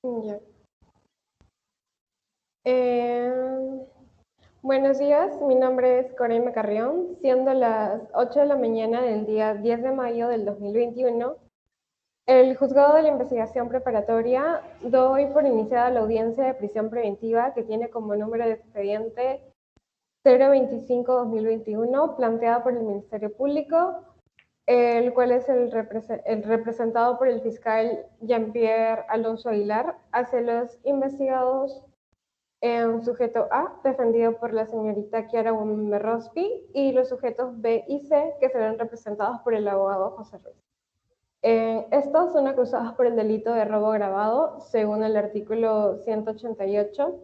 Ya. Eh, Buenos días, mi nombre es Coraima Carrión, siendo las 8 de la mañana del día 10 de mayo del 2021. El juzgado de la investigación preparatoria doy por iniciada la audiencia de prisión preventiva que tiene como número de expediente 025-2021, planteada por el Ministerio Público, el cual es el representado por el fiscal Jean-Pierre Alonso Aguilar, hacia los investigados en sujeto A, defendido por la señorita Kiara Merrospi, y los sujetos B y C, que serán representados por el abogado José Ruiz. Estos son acusados por el delito de robo agravado, según el artículo 188,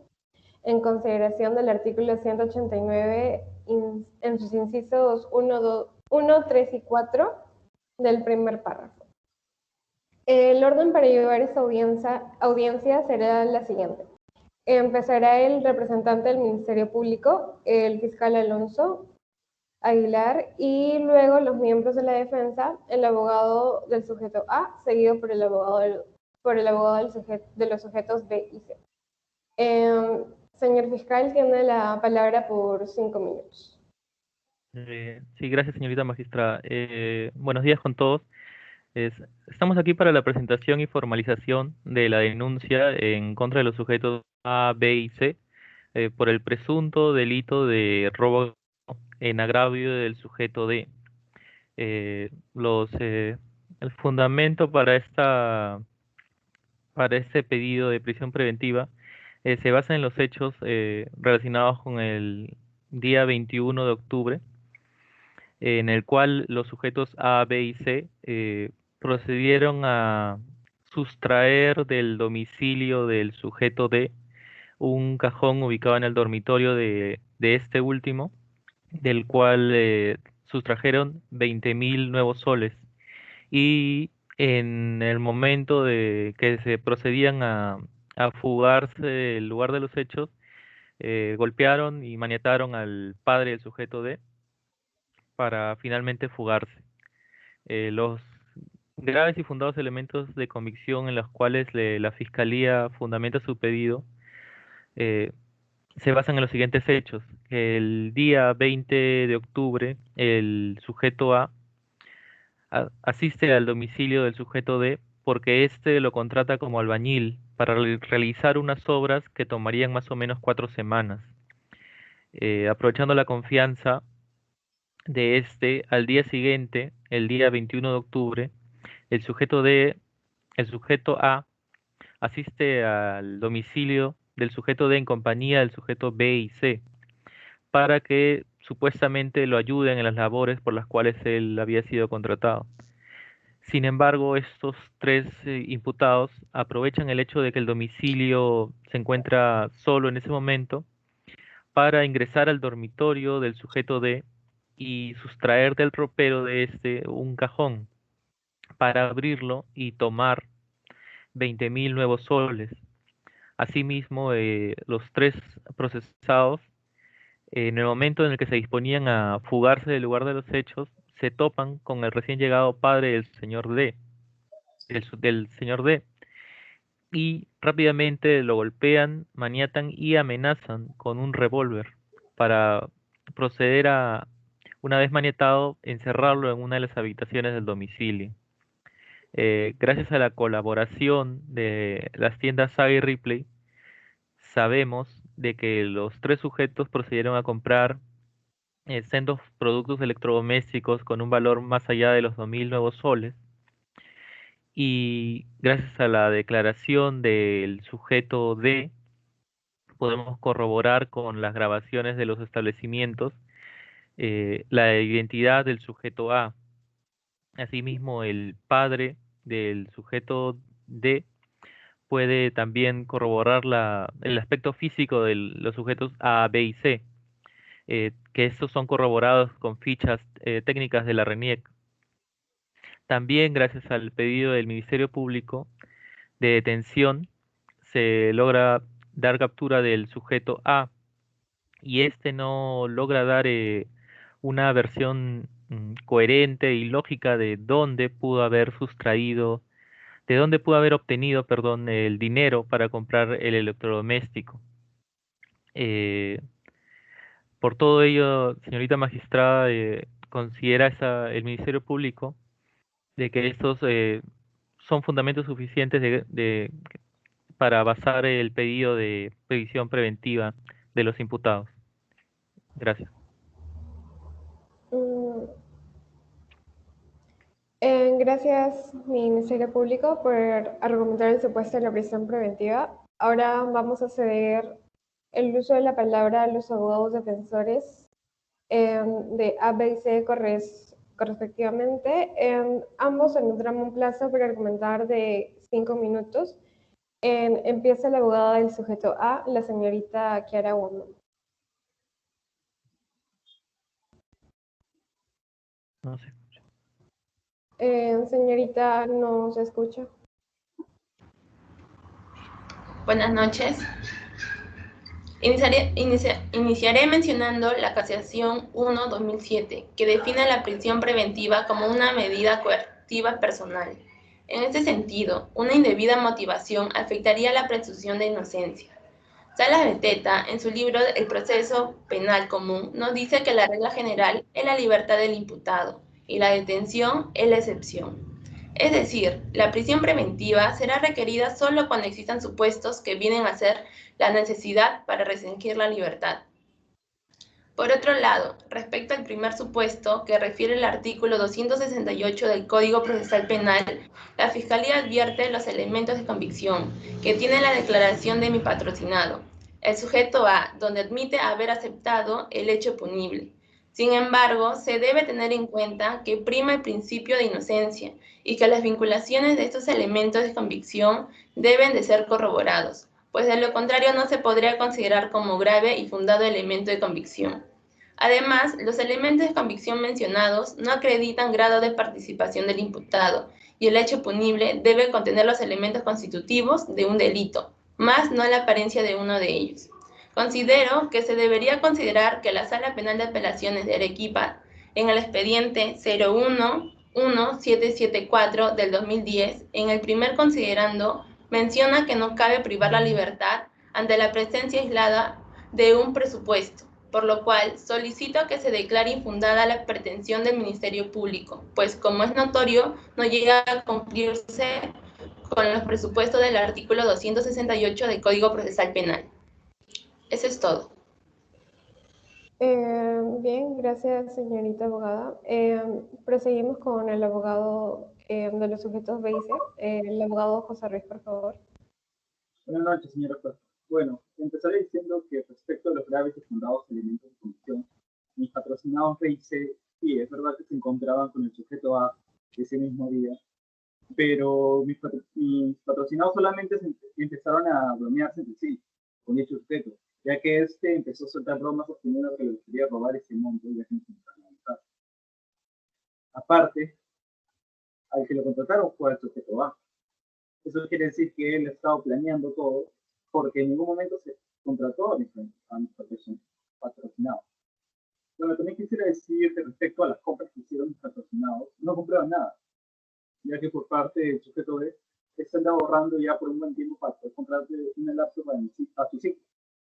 en consideración del artículo 189 en sus incisos 1, 3 y 4 del primer párrafo. El orden para llevar esta audiencia será la siguiente. Empezará el representante del Ministerio Público, el fiscal Alonso Aguilar, y luego los miembros de la defensa, el abogado del sujeto A, seguido por el abogado de los sujetos B y C. Señor fiscal, tiene la palabra por 5 minutos. Sí, gracias, señorita magistrada. Buenos días con todos. Estamos aquí para la presentación y formalización de la denuncia en contra de los sujetos A, B y C por el presunto delito de robo en agravio del sujeto D. Eh, los, eh, el fundamento para este pedido de prisión preventiva se basa en los hechos relacionados con el día 21 de octubre, en el cual los sujetos A, B y C procedieron a sustraer del domicilio del sujeto D un cajón ubicado en el dormitorio de este último, del cual sustrajeron 20.000 nuevos soles. Y en el momento de que se procedían a fugarse del lugar de los hechos, golpearon y maniataron al padre del sujeto D para finalmente fugarse. Los graves y fundados elementos de convicción en los cuales la Fiscalía fundamenta su pedido eh, se basan en los siguientes hechos. El día 20 de octubre, el sujeto asiste al domicilio del sujeto D porque éste lo contrata como albañil para realizar unas obras que tomarían más o menos 4 semanas. Aprovechando la confianza de este, al día siguiente, el día 21 de octubre, el sujeto D, el sujeto A asiste al domicilio del sujeto D en compañía del sujeto B y C para que supuestamente lo ayuden en las labores por las cuales él había sido contratado. Sin embargo, estos tres imputados aprovechan el hecho de que el domicilio se encuentra solo en ese momento para ingresar al dormitorio del sujeto D y sustraer del ropero de este un cajón para abrirlo y tomar 20.000 nuevos soles. Asimismo, los tres procesados, en el momento en el que se disponían a fugarse del lugar de los hechos, se topan con el recién llegado padre del señor D, del señor D, y rápidamente lo golpean, maniatan y amenazan con un revólver para proceder a, una vez maniatado, encerrarlo en una de las habitaciones del domicilio. Gracias a la colaboración de las tiendas Saga y Ripley, sabemos de que los tres sujetos procedieron a comprar sendos productos electrodomésticos con un valor más allá de los 2.000 nuevos soles. Y gracias a la declaración del sujeto D, podemos corroborar con las grabaciones de los establecimientos la identidad del sujeto A. Asimismo, el padre del sujeto D puede también corroborar el aspecto físico de los sujetos A, B y C, que estos son corroborados con fichas técnicas de la RENIEC. También gracias al pedido del Ministerio Público de detención se logra dar captura del sujeto A y este no logra dar una versión coherente y lógica de dónde pudo haber sustraído ¿De dónde pudo haber obtenido, perdón, el dinero para comprar el electrodoméstico? Eh, por todo ello, señorita magistrada, considera el Ministerio Público de que estos son fundamentos suficientes para basar el pedido de prisión preventiva de los imputados. Gracias. Mm, Gracias, Ministerio Público, por argumentar el supuesto de la prisión preventiva. Ahora vamos a ceder el uso de la palabra a los abogados defensores de A, B y C correspectivamente. Ambos tendrán un plazo para argumentar de 5 minutos. Empieza la abogada del sujeto A, la señorita Kiara Woman. No sé. Señorita, ¿no se escucha? Buenas noches. Iniciaré mencionando la Casación 1/2007, que define la prisión preventiva como una medida coercitiva personal. En este sentido, una indebida motivación afectaría la presunción de inocencia. Salas Beteta, en su libro El proceso penal común, nos dice que la regla general es la libertad del imputado y la detención es la excepción. Es decir, la prisión preventiva será requerida solo cuando existan supuestos que vienen a ser la necesidad para restringir la libertad. Por otro lado, respecto al primer supuesto, que refiere el artículo 268 del Código Procesal Penal, la Fiscalía advierte los elementos de convicción que tiene la declaración de mi patrocinado, el sujeto A, donde admite haber aceptado el hecho punible. Sin embargo, se debe tener en cuenta que prima el principio de inocencia y que las vinculaciones de estos elementos de convicción deben de ser corroborados, pues de lo contrario no se podría considerar como grave y fundado elemento de convicción. Además, los elementos de convicción mencionados no acreditan grado de participación del imputado y el hecho punible debe contener los elementos constitutivos de un delito, más no la apariencia de uno de ellos. Considero que se debería considerar que la Sala Penal de Apelaciones de Arequipa, en el expediente 011774 del 2010, en el primer considerando, menciona que no cabe privar la libertad ante la presencia aislada de un presupuesto, por lo cual solicito que se declare infundada la pretensión del Ministerio Público, pues como es notorio, no llega a cumplirse con los presupuestos del artículo 268 del Código Procesal Penal. Eso es todo. Bien, gracias, señorita abogada. Proseguimos con el abogado de los sujetos B y C, el abogado José Ruiz, por favor. Buenas noches, señora juez. Bueno, empezaré diciendo que respecto a los graves y fundados elementos de convicción, mis patrocinados B y C, sí, es verdad que se encontraban con el sujeto A ese mismo día, pero mis patrocinados solamente empezaron a bromearse entre sí con dicho sujeto, ya que este empezó a soltar bromas sosteniendo que le quería robar ese monto, ya que no se encontraba en casa. Aparte, al que lo contrataron fue al sujeto A. Eso quiere decir que él ha estado planeando todo, porque en ningún momento se contrató a mis patrocinados. Bueno, también quisiera decir que respecto a las compras que hicieron mis patrocinados, no compraron nada, ya que por parte del sujeto B, se anda ahorrando ya por un buen tiempo para poder comprarse un laptop a sus hijos,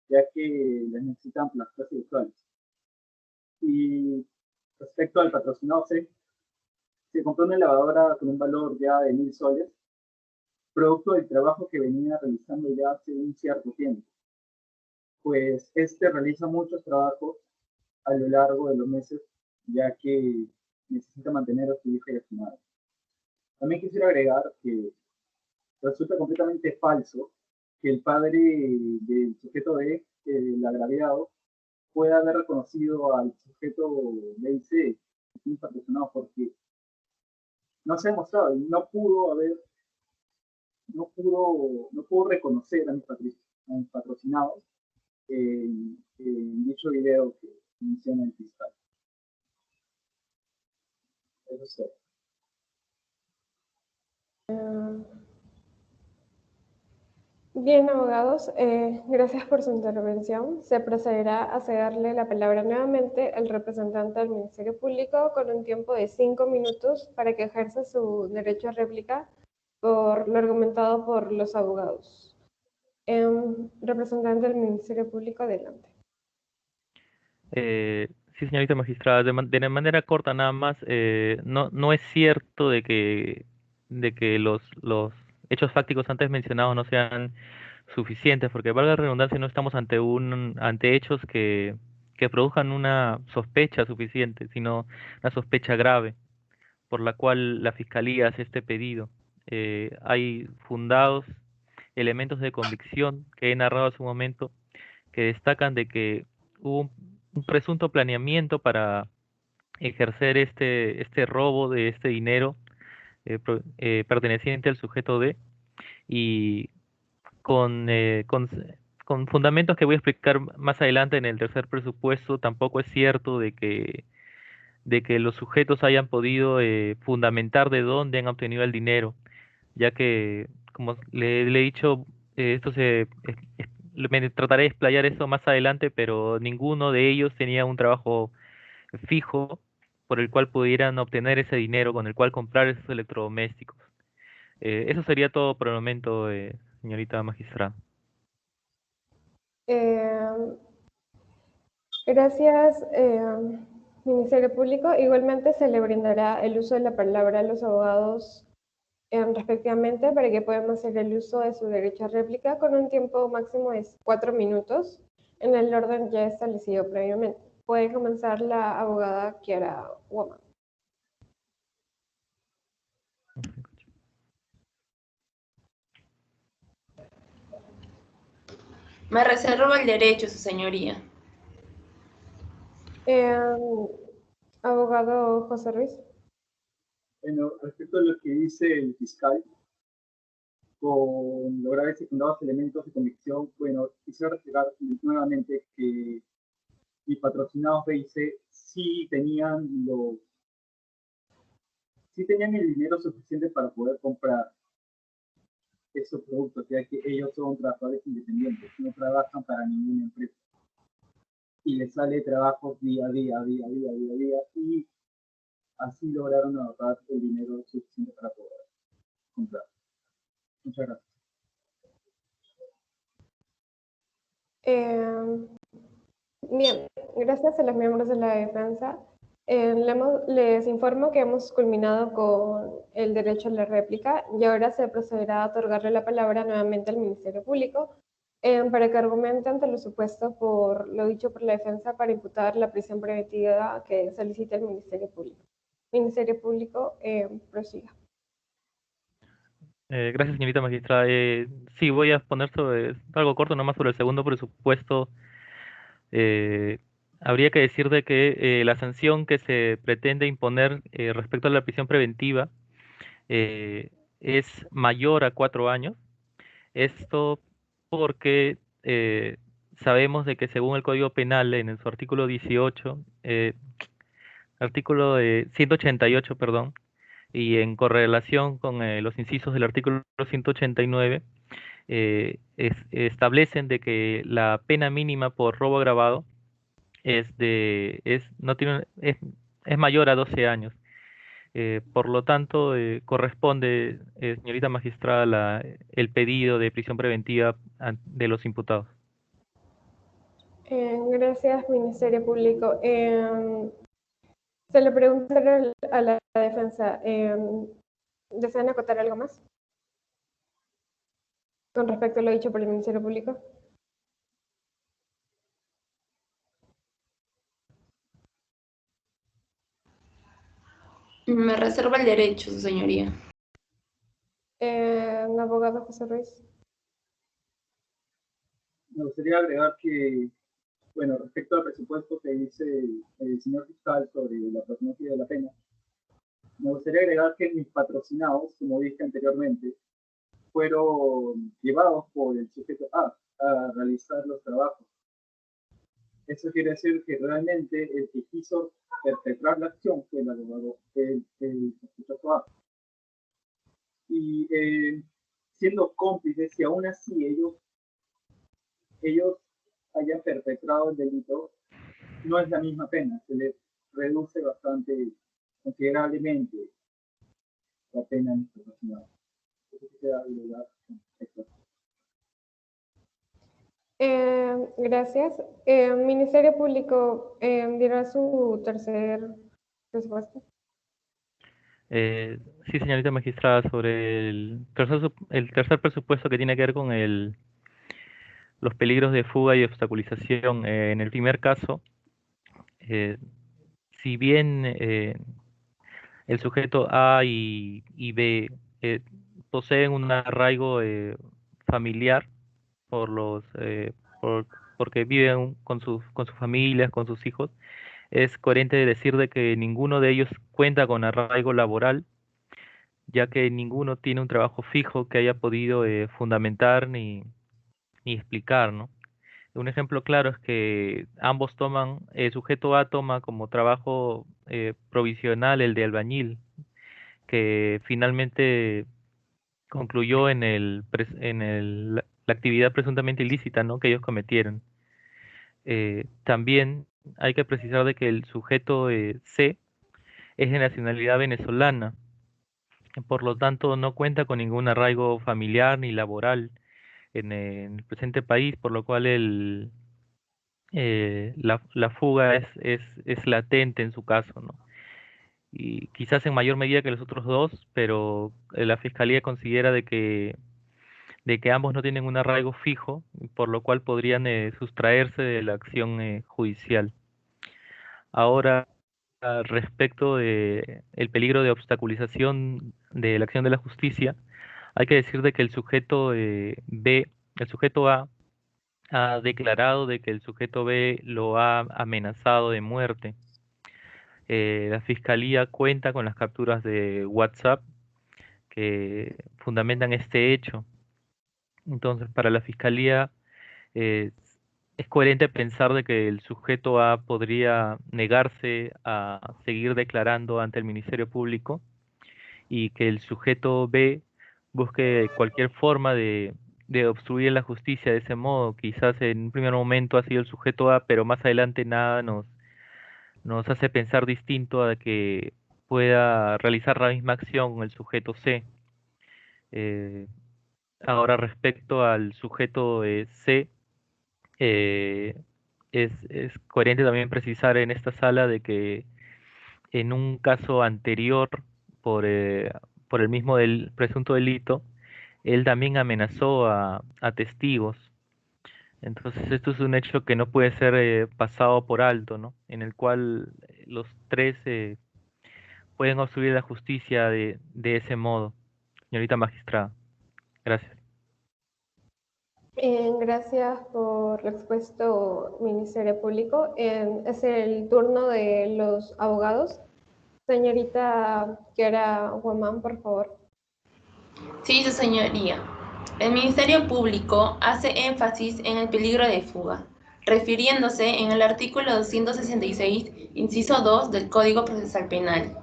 ya que les necesitan para las clases virtuales. Y respecto al patrocinado C, se compró una lavadora con un valor ya de 1.000 soles, producto del trabajo que venía realizando ya hace un cierto tiempo, pues este realiza muchos trabajos a lo largo de los meses, ya que necesita mantener a su hija y a su madre. También quisiera agregar que resulta completamente falso que el padre del sujeto B, el agraviado, pueda haber reconocido al sujeto B y C, patrocinado, porque no se ha demostrado y no pudo reconocer a mis patrocinados en dicho video que menciona el fiscal. Eso es todo. Bien, abogados, gracias por su intervención. Se procederá a cederle la palabra nuevamente al representante del Ministerio Público con un tiempo de 5 minutos para que ejerza su derecho a réplica por lo argumentado por los abogados. Representante del Ministerio Público, adelante. Sí, señorita magistrada, de manera corta nada más, no es cierto de que los hechos fácticos antes mencionados no sean suficientes, porque valga la redundancia, no estamos ante hechos que produzcan una sospecha suficiente, sino una sospecha grave, por la cual la Fiscalía hace este pedido. Hay fundados elementos de convicción que he narrado hace un momento que destacan de que hubo un presunto planeamiento para ejercer este robo de este dinero perteneciente al sujeto D y con, eh, con, con fundamentos que voy a explicar más adelante en el tercer presupuesto. Tampoco es cierto de que los sujetos hayan podido fundamentar de dónde han obtenido el dinero, ya que, como le he dicho, esto me trataré de explayar eso más adelante, pero ninguno de ellos tenía un trabajo fijo por el cual pudieran obtener ese dinero con el cual comprar esos electrodomésticos. Eso sería todo por el momento, señorita magistrada. Eh, Gracias, Ministerio Público. Igualmente se le brindará el uso de la palabra a los abogados respectivamente para que puedan hacer el uso de su derecho a réplica con un tiempo máximo de 4 minutos en el orden ya establecido previamente. Puede comenzar la abogada Kiara Woman. Me reservo el derecho, su señoría. Abogado José Ruiz. Bueno, respecto a lo que dice el fiscal, con los graves y fundados elementos de convicción, bueno, quisiera recordar nuevamente que mis patrocinados BIC sí tenían el dinero suficiente para poder comprar esos productos, ya que ellos son trabajadores independientes, no trabajan para ninguna empresa. Y les sale trabajo día a día, y así lograron ahorrar el dinero suficiente para poder comprar. Muchas gracias. Bien, gracias a los miembros de la defensa. Les informo que hemos culminado con el derecho a la réplica y ahora se procederá a otorgarle la palabra nuevamente al Ministerio Público para que argumente ante lo supuesto por lo dicho por la defensa para imputar la prisión preventiva que solicita el Ministerio Público. Ministerio Público, prosiga. Gracias, señorita magistrada. Sí, voy a exponer sobre algo corto nomás sobre el segundo presupuesto. Habría que decir de que la sanción que se pretende imponer respecto a la prisión preventiva eh, es mayor a 4 años. Esto porque sabemos de que según el Código Penal, en su artículo 18, artículo 188, perdón, y en correlación con los incisos del artículo 189, establecen de que la pena mínima por robo agravado no tiene, es mayor a 12 años. Por lo tanto, corresponde, señorita magistrada, el pedido de prisión preventiva de los imputados. Gracias, Ministerio Público. Se le preguntará a la defensa, ¿desean acotar algo más con respecto a lo dicho por el Ministerio Público? Me reserva el derecho, su señoría. Abogado José Ruiz. Me gustaría agregar que, bueno, respecto al presupuesto que dice el señor fiscal sobre la prognosis de la pena, me gustaría agregar que mis patrocinados, como dije anteriormente, fueron llevados por el sujeto a realizar los trabajos. Eso quiere decir que realmente el que quiso perpetrar la acción fue el abogado, el sospechoso A. Y siendo cómplices, si aún así ellos hayan perpetrado el delito, no es la misma pena, se les reduce bastante, considerablemente, la pena en estos patrocinados. queda lugar. Gracias. Ministerio Público dirá su tercer respuesta. Sí, señorita magistrada, sobre el tercer presupuesto que tiene que ver con los peligros de fuga y obstaculización. En el primer caso, si bien el sujeto A y B poseen un arraigo familiar por porque viven con sus familias, con sus hijos, es coherente decir de que ninguno de ellos cuenta con arraigo laboral, ya que ninguno tiene un trabajo fijo que haya podido fundamentar ni explicar, ¿no? Un ejemplo claro es que ambos el sujeto A toma como trabajo provisional el de albañil, que finalmente concluyó la actividad presuntamente ilícita, ¿no?, que ellos cometieron. También hay que precisar de que el sujeto C es de nacionalidad venezolana, por lo tanto no cuenta con ningún arraigo familiar ni laboral en el presente país, por lo cual la fuga es latente en su caso, ¿no? Y quizás en mayor medida que los otros dos, pero la Fiscalía considera de que ambos no tienen un arraigo fijo, por lo cual podrían sustraerse de la acción judicial. Ahora, respecto de el peligro de obstaculización de la acción de la justicia, hay que decir de que el sujeto el sujeto A ha declarado de que el sujeto B lo ha amenazado de muerte. La Fiscalía cuenta con las capturas de WhatsApp que fundamentan este hecho. Entonces, para la Fiscalía eh, es coherente pensar de que el sujeto A podría negarse a seguir declarando ante el Ministerio Público y que el sujeto B busque cualquier forma de obstruir la justicia de ese modo. Quizás en un primer momento ha sido el sujeto A, pero más adelante nada nos hace pensar distinto a que pueda realizar la misma acción el sujeto C. Eh, Ahora, respecto al sujeto C, eh, es coherente también precisar en esta sala de que en un caso anterior por el mismo presunto delito, él también amenazó a testigos. Entonces, esto es un hecho que no puede ser pasado por alto, ¿no? En el cual los tres pueden obstruir la justicia de ese modo. Señorita magistrada, gracias. Gracias por lo expuesto, Ministerio Público. Es el turno de los abogados. Señorita Kiara Guamán, por favor. Sí, su señoría. El Ministerio Público hace énfasis en el peligro de fuga, refiriéndose en el artículo 266, inciso 2 del Código Procesal Penal,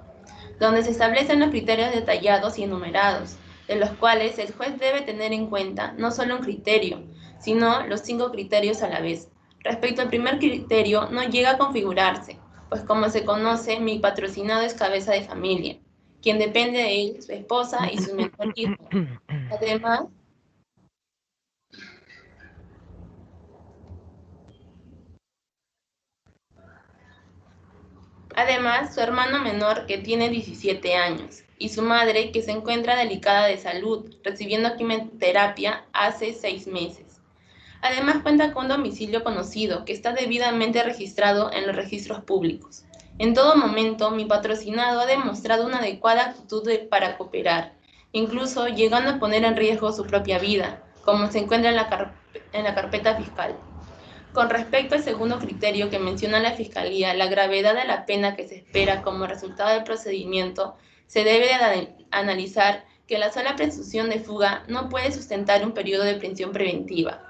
donde se establecen los criterios detallados y enumerados, de los cuales el juez debe tener en cuenta no solo un criterio, sino los 5 criterios a la vez. Respecto al primer criterio, no llega a configurarse, pues como se conoce, mi patrocinado es cabeza de familia, quien depende de él, su esposa y su menor hijo. Además, su hermano menor, que tiene 17 años, y su madre, que se encuentra delicada de salud, recibiendo quimioterapia hace 6 meses. Además, cuenta con un domicilio conocido, que está debidamente registrado en los registros públicos. En todo momento, mi patrocinado ha demostrado una adecuada actitud para cooperar, incluso llegando a poner en riesgo su propia vida, como se encuentra en la carpeta fiscal. Con respecto al segundo criterio que menciona la Fiscalía, la gravedad de la pena que se espera como resultado del procedimiento, se debe de analizar que la sola presunción de fuga no puede sustentar un periodo de prisión preventiva,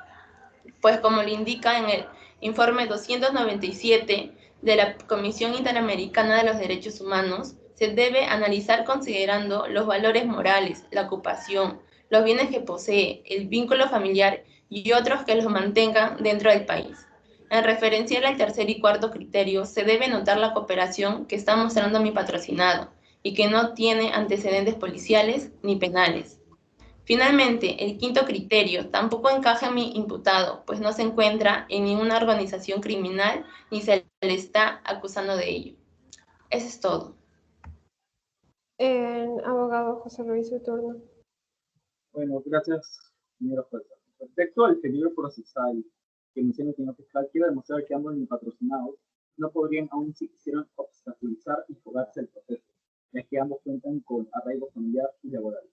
pues como lo indica en el informe 297 de la Comisión Interamericana de los Derechos Humanos, se debe analizar considerando los valores morales, la ocupación, los bienes que posee, el vínculo familiar y otros que los mantengan dentro del país. En referencia al tercer y cuarto criterio, se debe notar la cooperación que está mostrando mi patrocinado y que no tiene antecedentes policiales ni penales. Finalmente, el quinto criterio tampoco encaja en mi imputado, pues no se encuentra en ninguna organización criminal ni se le está acusando de ello. Eso es todo. Abogado José Luis, su turno. Bueno, gracias, señora jueza. Respecto al peligro procesal que menciona el señor fiscal, quiero demostrar que ambos patrocinados no podrían, aún si quisieran, obstaculizar y fugarse del proceso, ya que ambos cuentan con arraigo familiar y laboral.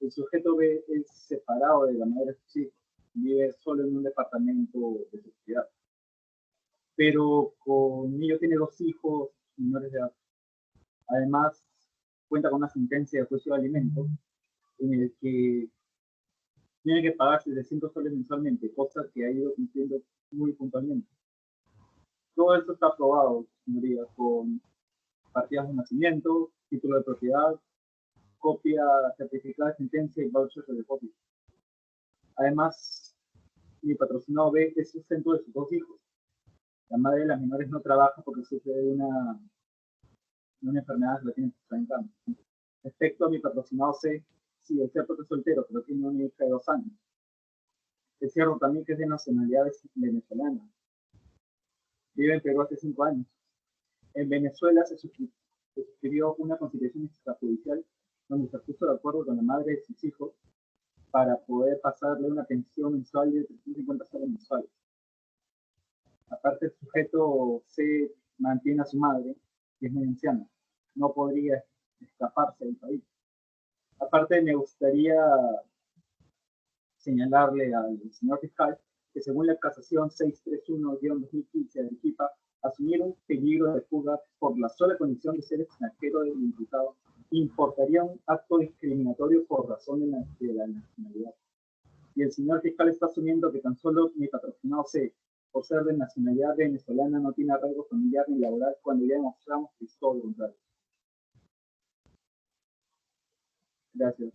El sujeto B es separado de la madre de sus hijos, vive solo en un departamento de su ciudad, pero con ello tiene 2 hijos menores de edad. Además, cuenta con una sentencia de juicio de alimentos en el que tiene que pagar 700 soles mensualmente, cosa que ha ido cumpliendo muy puntualmente. Todo esto está aprobado, señorías, con partidas de nacimiento, título de propiedad, copia certificada de sentencia y voucher de depósito. Además, mi patrocinado B es sustento de sus 2 hijos. La madre de las menores no trabaja porque sufre de una enfermedad que la tiene trancando. Respecto a mi patrocinado C, sí, es cierto que es soltero, pero tiene una hija de 2 años. Es cierto también que es de nacionalidad venezolana. Vive en Perú hace 5 años. En Venezuela se suscribió una conciliación extrajudicial donde se puso de acuerdo con la madre de sus hijos para poder pasarle una pensión mensual de 350 soles mensuales. Aparte, el sujeto C mantiene a su madre, que es muy anciana. No podría escaparse del país. Aparte, me gustaría señalarle al señor fiscal que según la casación 631-2015 de Arequipa, asumir un peligro de fuga por la sola condición de ser extranjero del imputado importaría un acto discriminatorio por razón de la nacionalidad. Y el señor fiscal está asumiendo que tan solo mi patrocinado C, por ser de nacionalidad venezolana, no tiene arraigo familiar ni laboral, cuando ya demostramos que es todo lo contrario. Gracias.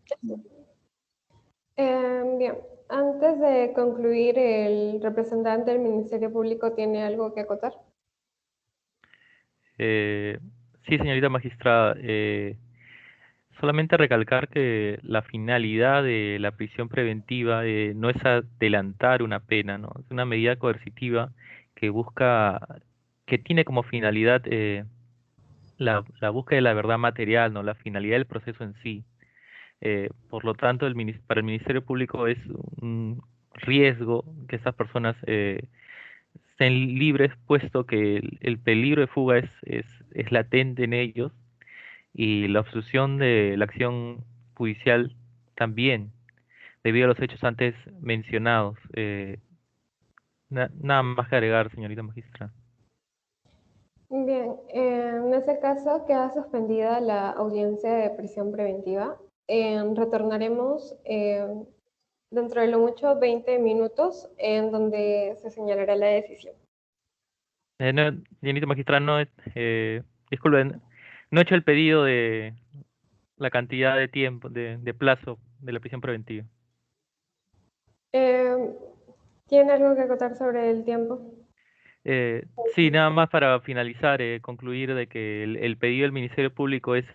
Bien, antes de concluir, ¿el representante del Ministerio Público tiene algo que acotar? Sí, señorita magistrada, solamente recalcar que la finalidad de la prisión preventiva no es adelantar una pena, ¿no? Es una medida coercitiva que busca, que tiene como finalidad la búsqueda de la verdad material, ¿no? La finalidad del proceso en sí. Por lo tanto, para el Ministerio Público es un riesgo que estas personas estén libres, puesto que el peligro de fuga es latente en ellos y la obstrucción de la acción judicial también, debido a los hechos antes mencionados. Nada más que agregar, señorita magistra. Bien, en ese caso queda suspendida la audiencia de prisión preventiva. Retornaremos dentro de lo mucho 20 minutos en donde se señalará la decisión. No, señorita magistra, no, disculpen, no he hecho el pedido de la cantidad de tiempo, de plazo de la prisión preventiva. Eh, ¿Tiene algo que acotar sobre el tiempo? Sí, nada más para finalizar, concluir de que el pedido del Ministerio Público es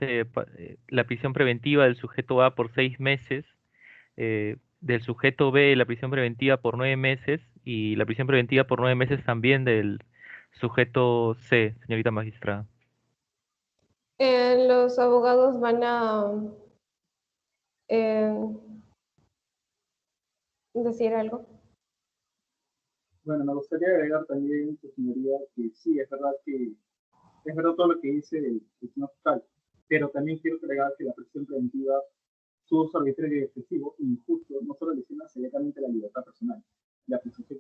la prisión preventiva del sujeto A por 6 meses, del sujeto B la prisión preventiva por 9 meses y la prisión preventiva por 9 meses también del sujeto C, señorita magistrada. Los abogados van a eh, decir algo. Bueno, me gustaría agregar también, su señoría, que sí, es verdad todo lo que dice el señor fiscal, pero también quiero agregar que la prisión preventiva, su uso arbitrario y excesivo e injusto, no solo lesiona severamente la libertad personal, la presunción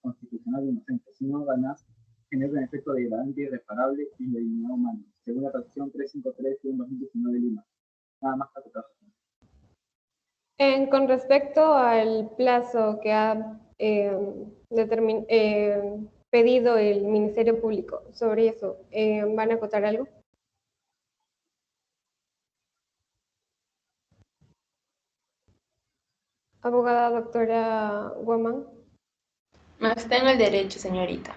constitucional de inocencia, sino además genera un efecto degradante irreparable en la dignidad humana, según la Resolución 353 de 2019 de Lima. Nada más para tratar. Con respecto al plazo que ha pedido el Ministerio Público, sobre eso, ¿van a acotar algo? Abogada doctora Guamán. Más tengo el derecho, señorita.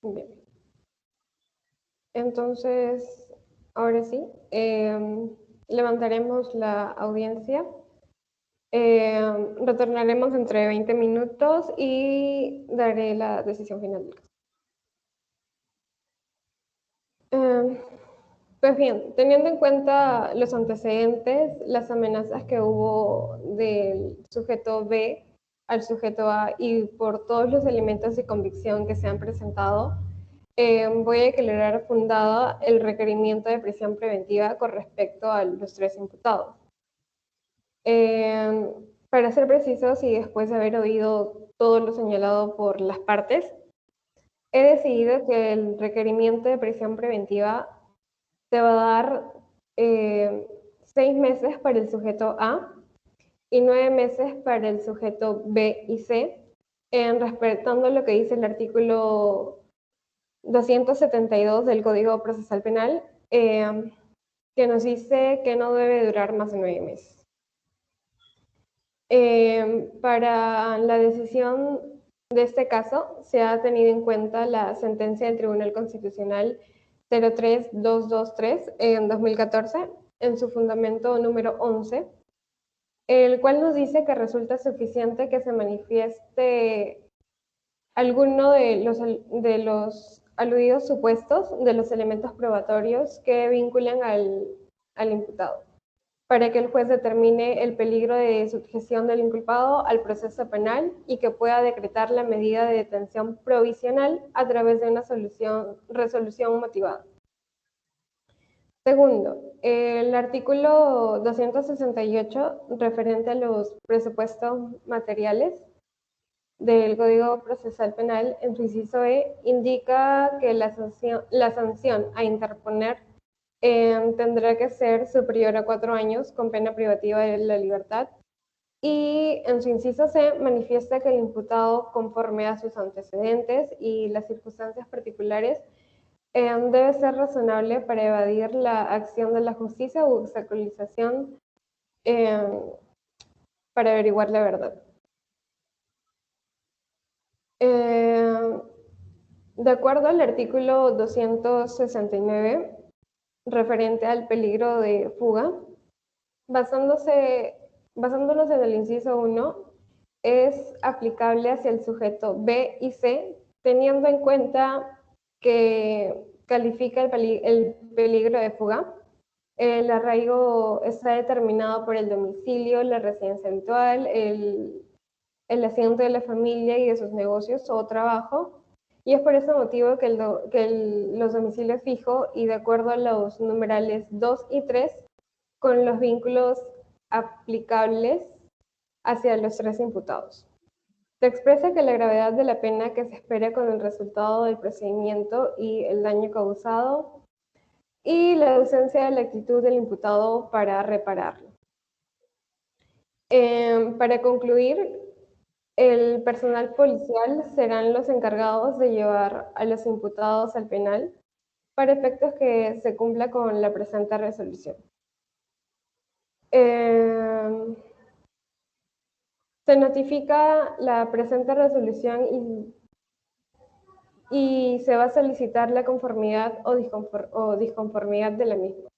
Bien. Entonces, ahora sí, levantaremos la audiencia. Retornaremos dentro de 20 minutos y daré la decisión final del caso. Pues bien, teniendo en cuenta los antecedentes, las amenazas que hubo del sujeto B al sujeto A y por todos los elementos de convicción que se han presentado, voy a declarar fundada el requerimiento de prisión preventiva con respecto a los 3 imputados. Para ser precisos y después de haber oído todo lo señalado por las partes, he decidido que el requerimiento de prisión preventiva se va a dar 6 meses para el sujeto A y 9 meses para el sujeto B y C, respetando lo que dice el artículo 272 del Código Procesal Penal, que nos dice que no debe durar más de 9 meses. Para la decisión de este caso, se ha tenido en cuenta la sentencia del Tribunal Constitucional 03223 en 2014, en su fundamento número 11, el cual nos dice que resulta suficiente que se manifieste alguno de los aludidos supuestos de los elementos probatorios que vinculan al imputado, para que el juez determine el peligro de sujeción del inculpado al proceso penal y que pueda decretar la medida de detención provisional a través de una resolución motivada. Segundo, el artículo 268, referente a los presupuestos materiales del Código Procesal Penal, en su inciso E, indica que la sanción a interponer tendrá que ser superior a 4 años con pena privativa de la libertad, y en su inciso C manifiesta que el imputado, conforme a sus antecedentes y las circunstancias particulares, debe ser razonable para evadir la acción de la justicia u obstaculización para averiguar la verdad. De acuerdo al artículo 269, referente al peligro de fuga, basándonos en el inciso 1, es aplicable hacia el sujeto B y C, teniendo en cuenta que califica el peligro de fuga. El arraigo está determinado por el domicilio, la residencia habitual, el asiento de la familia y de sus negocios o trabajo, y es por ese motivo que los domicilios fijos y de acuerdo a los numerales 2 y 3, con los vínculos aplicables hacia los 3 imputados. Se expresa que la gravedad de la pena que se espera con el resultado del procedimiento y el daño causado, y la ausencia de la actitud del imputado para repararlo. Para concluir, el personal policial serán los encargados de llevar a los imputados al penal para efectos que se cumpla con la presente resolución. Se notifica la presente resolución y se va a solicitar la conformidad o disconformidad de la misma.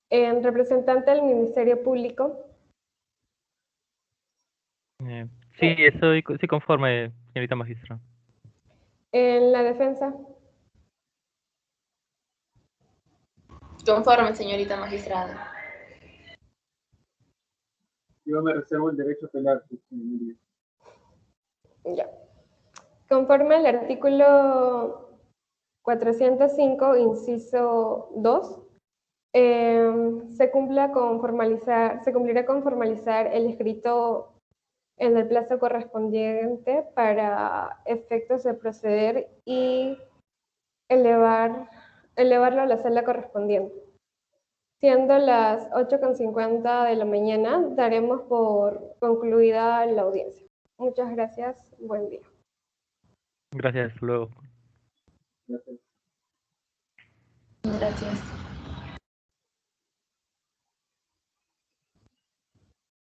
En representante del Ministerio Público. Sí, estoy sí conforme, señorita magistra. En la defensa. Conforme, señorita magistrada. Yo me reservo el derecho a apelar, señoría. Ya. Conforme al artículo 405, inciso 2, se cumplirá con formalizar el escrito en el plazo correspondiente para efectos de proceder y elevarlo a la sala correspondiente. Siendo las 8:50 de la mañana, daremos por concluida la audiencia. Muchas gracias. Buen día. Gracias, luego. Gracias. Gracias.